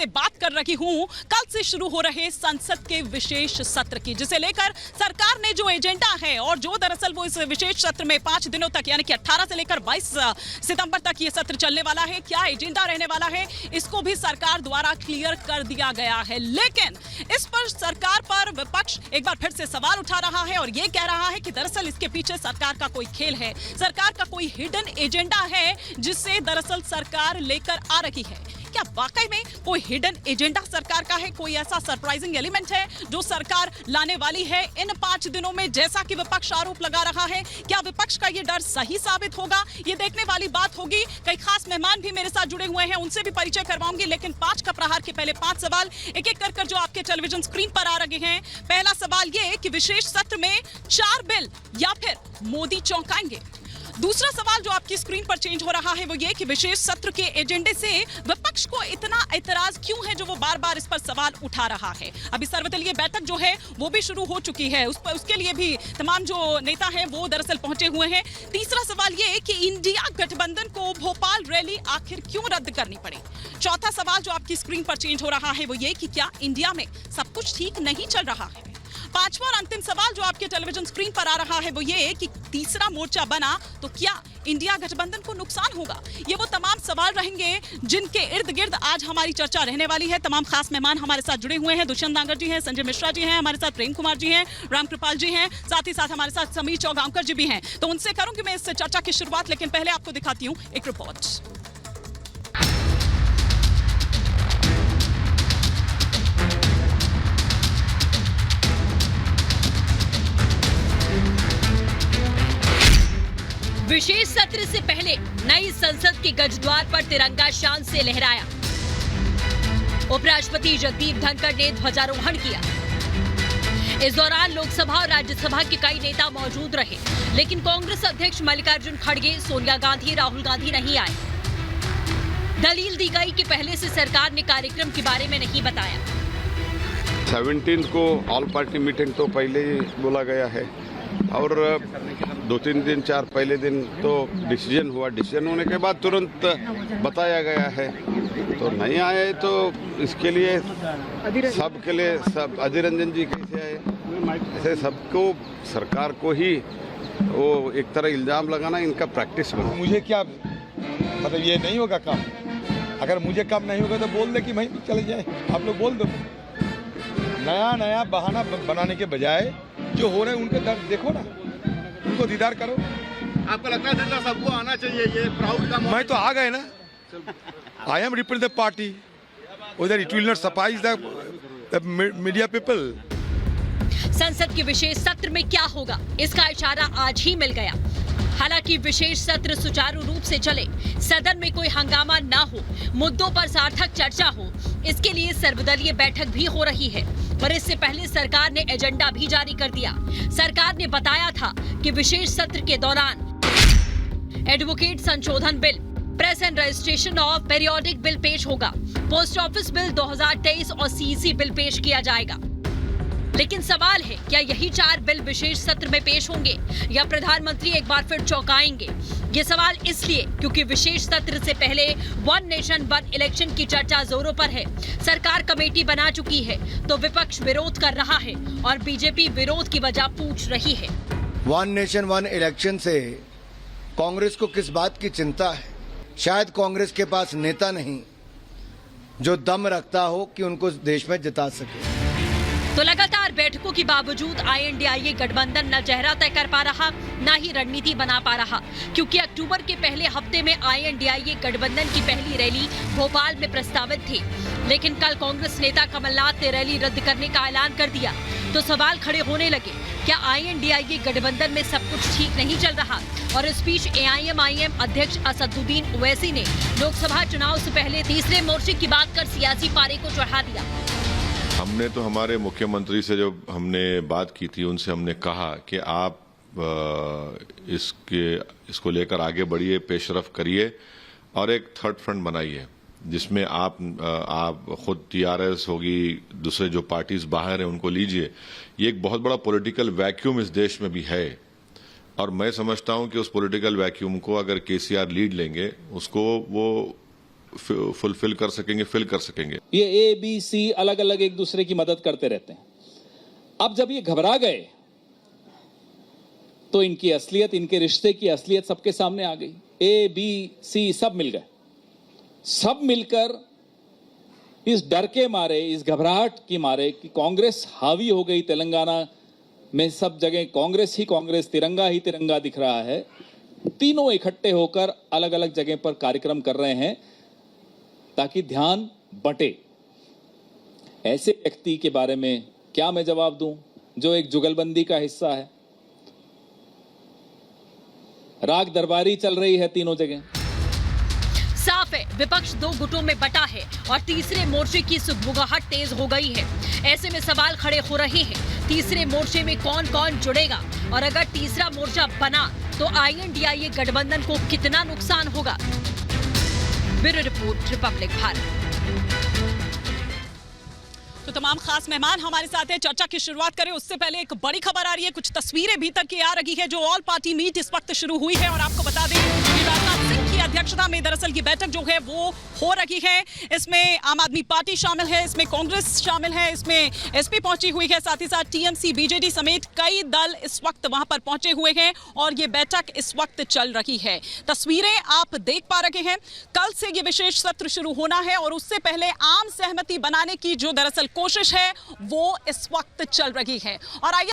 बात कर रही हूं कल से शुरू हो रहे संसद के विशेष सत्र की, जिसे लेकर सरकार ने जो एजेंडा है और जो दरअसल वो इस विशेष सत्र में 5 दिनों तक यानी कि 18 से लेकर 22 सितंबर तक ये सत्र चलने वाला है, क्या एजेंडा रहने वाला है, इसको भी सरकार द्वारा क्लियर कर दिया गया है। लेकिन इस पर सरकार पर विपक्ष एक बार फिर से सवाल उठा रहा है और ये कह रहा है कि दरअसल इसके पीछे सरकार का कोई खेल है, सरकार का कोई हिडन एजेंडा है जिसे दरअसल सरकार लेकर आ रही है। क्या वाकई में कोई हिडन एजेंडा सरकार का है, कोई ऐसा सरप्राइजिंग एलिमेंट है जो सरकार लाने वाली है इन 5 दिनों में, जैसा कि विपक्ष आरोप लगा रहा है? क्या विपक्ष का ये डर सही साबित होगा? ये देखने वाली बात होगी। कई खास मेहमान भी मेरे साथ जुड़े हुए हैं, उनसे भी परिचय करवाऊंगी। लेकिन 5 का प्रहार के पहले 5 सवाल एक एक कर जो आपके टेलीविजन स्क्रीन पर आ रहे हैं। पहला सवाल ये कि विशेष सत्र में 4 बिल या फिर मोदी चौंकाएंगे। दूसरा सवाल जो आपकी स्क्रीन पर चेंज हो रहा है वो ये कि विशेष सत्र के एजेंडे से विपक्ष को इतना ऐतराज क्यों है जो वो बार-बार इस पर सवाल उठा रहा है। अभी सर्वदलीय बैठक जो है वो भी शुरू हो चुकी है, उसके लिए भी तमाम जो नेता हैं वो दरअसल पहुंचे हुए हैं। तीसरा सवाल ये कि इंडिया गठबंधन को भोपाल रैली आखिर क्यों रद्द करनी पड़ी। चौथा सवाल जो आपकी स्क्रीन पर चेंज हो रहा है वो ये कि क्या इंडिया में सब कुछ ठीक नहीं चल रहा है। पांचवा और अंतिम सवाल जो आपके टेलीविजन स्क्रीन पर आ रहा है वो ये कि तीसरा मोर्चा बना तो क्या इंडिया गठबंधन को नुकसान होगा। ये वो तमाम सवाल रहेंगे जिनके इर्द गिर्द आज हमारी चर्चा रहने वाली है। तमाम खास मेहमान हमारे साथ जुड़े हुए हैं। दुष्यंत नागर जी हैं, संजय मिश्रा जी हैं, हमारे साथ प्रेम कुमार जी हैं, रामकृपाल जी हैं, साथ ही साथ हमारे साथ समीर चौगांवकर जी भी हैं। तो उनसे करूंगी मैं इस चर्चा की शुरुआत, लेकिन पहले आपको दिखाती हूँ एक रिपोर्ट। विशेष सत्र से पहले नई संसद के गजद्वार पर तिरंगा शान से लहराया। उपराष्ट्रपति जगदीप धनखड़ ने ध्वजारोहण किया। इस दौरान लोकसभा और राज्यसभा के कई नेता मौजूद रहे, लेकिन कांग्रेस अध्यक्ष मल्लिकार्जुन खड़गे, सोनिया गांधी, राहुल गांधी नहीं आए। दलील दी गई कि पहले से सरकार ने कार्यक्रम के बारे में नहीं बताया। 17 को ऑल पार्टी मीटिंग तो पहले ही बोला गया है और 2-3 दिन 4 पहले दिन तो डिसीजन हुआ। डिसीजन होने के बाद तुरंत बताया गया है, तो नहीं आए तो इसके लिए सबके लिए सब अधीर रंजन जी कैसे आए, ऐसे सबको सरकार को ही वो एक तरह इल्जाम लगाना इनका प्रैक्टिस बना। मुझे क्या मतलब ये नहीं होगा काम, अगर मुझे काम नहीं होगा तो बोल दे कि भाई चले जाए, आप लोग बोल दो। नया बहाना बनाने के बजाय जो हो रहे हैं उनके दर्द देखो ना, उनको दीदार करो। आपको लगता है सबको आना चाहिए, ये प्राउड का मैं तो आ गए ना, I am represent the party, उधर it will not surprise the media people. संसद के विशेष सत्र में क्या होगा, इसका इशारा आज ही मिल गया। हालांकि विशेष सत्र सुचारू रूप से चले, सदन में कोई हंगामा ना हो, मुद्दों पर सार्थक चर्चा हो, इसके लिए सर्वदलीय बैठक भी हो रही है। पर इससे पहले सरकार ने एजेंडा भी जारी कर दिया। सरकार ने बताया था कि विशेष सत्र के दौरान एडवोकेट संशोधन bill, press and registration of periodic bill पेश होगा, पोस्ट ऑफिस बिल 2023 और सीईसी बिल पेश किया जाएगा। लेकिन सवाल है, क्या यही 4 बिल विशेष सत्र में पेश होंगे या प्रधानमंत्री एक बार फिर चौंकाएंगे? ये सवाल इसलिए क्योंकि विशेष सत्र से पहले 1 नेशन 1 इलेक्शन की चर्चा जोरों पर है। सरकार कमेटी बना चुकी है तो विपक्ष विरोध कर रहा है और बीजेपी विरोध की वजह पूछ रही है। 1 नेशन 1 इलेक्शन से कांग्रेस को किस बात की चिंता है? शायद कांग्रेस के पास नेता नहीं जो दम रखता हो कि उनको देश में जिता सके। तो लगातार बैठकों के बावजूद INDIA गठबंधन न चेहरा तय कर पा रहा, न ही रणनीति बना पा रहा, क्योंकि अक्टूबर के पहले हफ्ते में INDIA गठबंधन की पहली रैली भोपाल में प्रस्तावित थी। लेकिन कल कांग्रेस नेता कमलनाथ ने रैली रद्द करने का ऐलान कर दिया। तो सवाल खड़े होने लगे, क्या INDIA गठबंधन में सब कुछ ठीक नहीं चल रहा? और इस बीच AIM-IM अध्यक्ष असदुद्दीन ओवैसी ने लोकसभा चुनाव से पहले तीसरे मोर्चे की बात कर सियासी पारे को चढ़ा दिया। हमने तो हमारे मुख्यमंत्री से जो हमने बात की थी, उनसे हमने कहा कि आप इसको लेकर आगे बढ़िए, पेशरफ करिए और एक थर्ड फ्रंट बनाइए जिसमें आप खुद TRS होगी, दूसरे जो पार्टीज बाहर हैं उनको लीजिए। ये एक बहुत बड़ा पॉलिटिकल वैक्यूम इस देश में भी है और मैं समझता हूं कि उस पॉलिटिकल वैक्यूम को अगर KCR लीड लेंगे, उसको वो फुलफिल कर सकेंगे, फिल कर सकेंगे। ये ए बी सी अलग अलग एक दूसरे की मदद करते रहते हैं। अब जब ये घबरा गए तो इनकी असलियत, इनके रिश्ते की असलियत सबके सामने आ गई। ए बी सी सब मिल गए, सब मिलकर इस डर के मारे, इस घबराहट के मारे कि कांग्रेस हावी हो गई तेलंगाना में, सब जगह कांग्रेस ही कांग्रेस, तिरंगा ही तिरंगा दिख रहा है, तीनों इकट्ठे होकर अलग अलग जगह पर कार्यक्रम कर रहे हैं ताकि ध्यान बंटे। ऐसे व्यक्ति के बारे में क्या मैं जवाब दूं जो एक जुगलबंदी का हिस्सा है? राग दरबारी चल रही है तीनों जगह। साफ है विपक्ष दो गुटों में बटा है और तीसरे मोर्चे की सुगबुगाहट तेज हो गई है। ऐसे में सवाल खड़े हो रहे हैं, तीसरे मोर्चे में कौन कौन जुड़ेगा और अगर तीसरा मोर्चा बना तो INDIA गठबंधन को कितना नुकसान होगा? Bureau report, Republic Bharat. तो तमाम खास मेहमान हमारे साथ हैं। चर्चा की शुरुआत करें उससे पहले एक बड़ी खबर आ रही है, कुछ तस्वीरें भीतर की आ रही है। जो ऑल पार्टी मीट इस वक्त शुरू हुई है और आपको बता दें कि राजनाथ सिंह की अध्यक्षता में दरअसल की बैठक जो है वो हो रही है। इसमें आम आदमी पार्टी शामिल है, इसमें कांग्रेस शामिल है, इसमें SP पहुंची हुई है, साथ ही साथ TMC, BJD समेत कई दल इस वक्त वहां पर पहुंचे हुए हैं और ये बैठक इस वक्त चल रही है। तस्वीरें आप देख पा रहे हैं। कल से ये विशेष सत्र शुरू होना है और उससे पहले आम सहमति बनाने की जो दरअसल कोशिश है वो इस वक्त चल रही है। और आइए